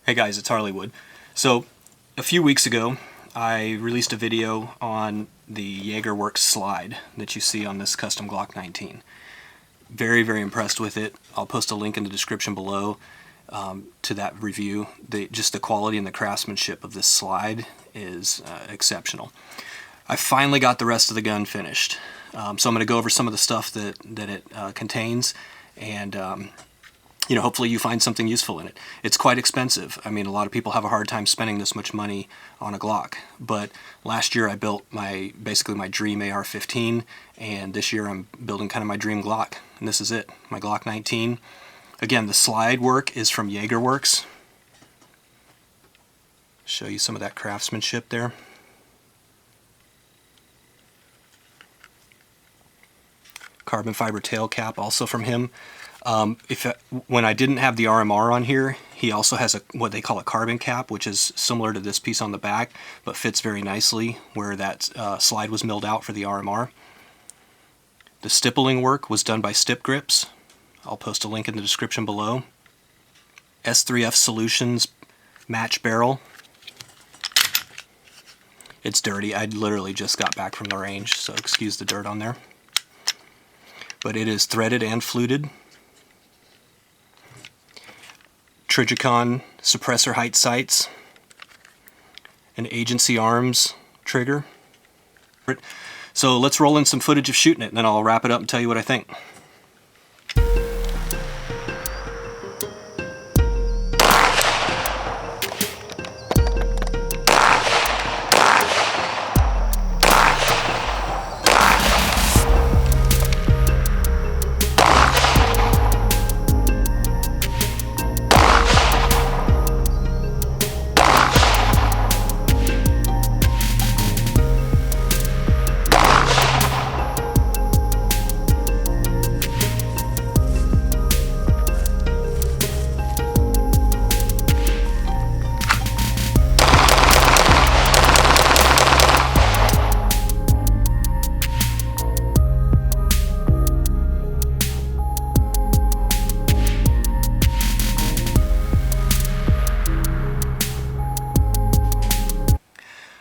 Hey guys, it's Harleywood. So a few weeks ago I released a video on the JagerWorks slide that you see on this custom Glock 19. Very impressed with it. I'll post a link in the description below to that review. Just the quality and the craftsmanship of this slide is exceptional. I finally got the rest of the gun finished. So I'm going to go over some of the stuff that it contains, and hopefully you find something useful in it. It's quite expensive. I mean, a lot of people have a hard time spending this much money on a Glock. But last year I built basically my dream AR-15, and this year I'm building kind of my dream Glock. And this is it, my Glock 19. Again, the slide work is from JagerWorks. Show you some of that craftsmanship there. Carbon fiber tail cap also from him. When I didn't have the RMR on here, he also has what they call a carbon cap, which is similar to this piece on the back, but fits very nicely where that slide was milled out for the RMR. The stippling work was done by Stip Grips. I'll post a link in the description below. S3F Solutions match barrel. It's dirty. I literally just got back from the range, so excuse the dirt on there. But it is threaded and fluted. Trigicon suppressor height sights, an Agency Arms trigger. So let's roll in some footage of shooting it, and then I'll wrap it up and tell you what I think.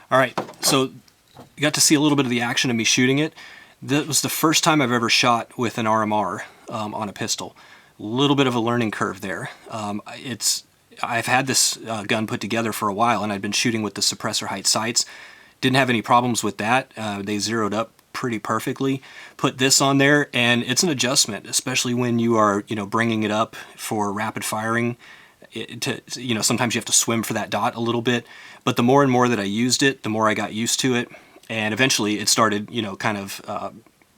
Alright, so you got to see a little bit of the action of me shooting it. That was the first time I've ever shot with an RMR on a pistol. A little bit of a learning curve there. I've had this gun put together for a while, and I'd been shooting with the suppressor height sights. Didn't have any problems with that. They zeroed up pretty perfectly. Put this on there, and it's an adjustment, especially when you are bringing it up for rapid firing. Sometimes you have to swim for that dot a little bit, but the more and more that I used it, the more I got used to it, and eventually it started kind of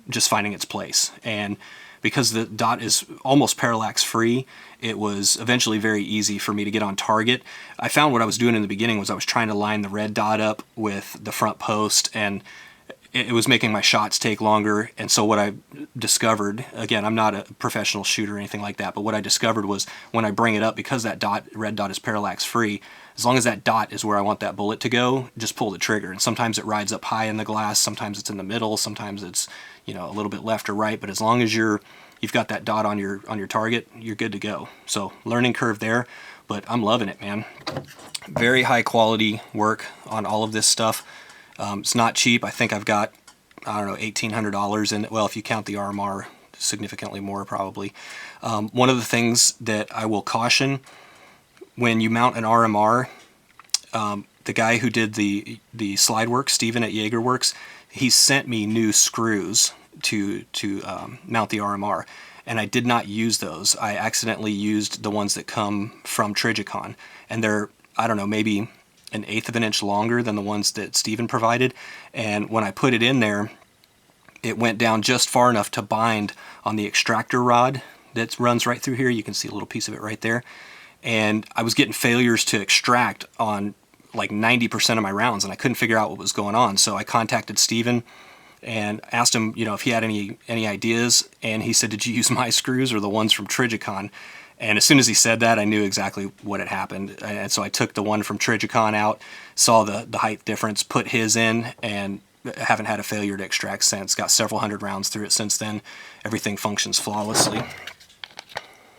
just finding its place. And because the dot is almost parallax free, it was eventually very easy for me to get on target. I found what I was doing in the beginning was I was trying to line the red dot up with the front post, and it was making my shots take longer. And so what I discovered, again, I'm not a professional shooter or anything like that, but what I discovered was when I bring it up, because that red dot is parallax free, as long as that dot is where I want that bullet to go, just pull the trigger. And sometimes it rides up high in the glass, sometimes it's in the middle, sometimes it's a little bit left or right, but as long as you've got that dot on your target, you're good to go. So learning curve there, but I'm loving it, man. Very high quality work on all of this stuff. It's not cheap. I think I've got, I don't know, $1,800 in it. Well, if you count the RMR, significantly more probably. One of the things that I will caution, when you mount an RMR, the guy who did the slide work, Steven at JagerWorks, he sent me new screws to mount the RMR, and I did not use those. I accidentally used the ones that come from Trigicon, and they're, I don't know, maybe 1/8 of an inch longer than the ones that Steven provided. And when I put it in there, it went down just far enough to bind on the extractor rod that runs right through here. You can see a little piece of it right there. And I was getting failures to extract on like 90% of my rounds, and I couldn't figure out what was going on. So I contacted Steven and asked him, if he had any ideas, and he said, "Did you use my screws or the ones from Trigicon?" And as soon as he said that, I knew exactly what had happened. And so I took the one from Trigicon out, saw the height difference, put his in, and haven't had a failure to extract since. Got several hundred rounds through it since then. Everything functions flawlessly.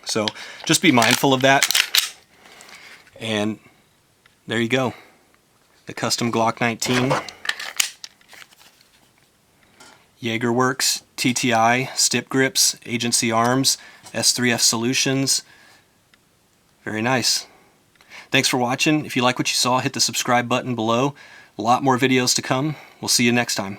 So just be mindful of that. And there you go. The custom Glock 19. Jaegerworks, TTI, Stip Grips, Agency Arms, S3F Solutions. Very nice. Thanks for watching. If you like what you saw, hit the subscribe button below. A lot more videos to come. We'll see you next time.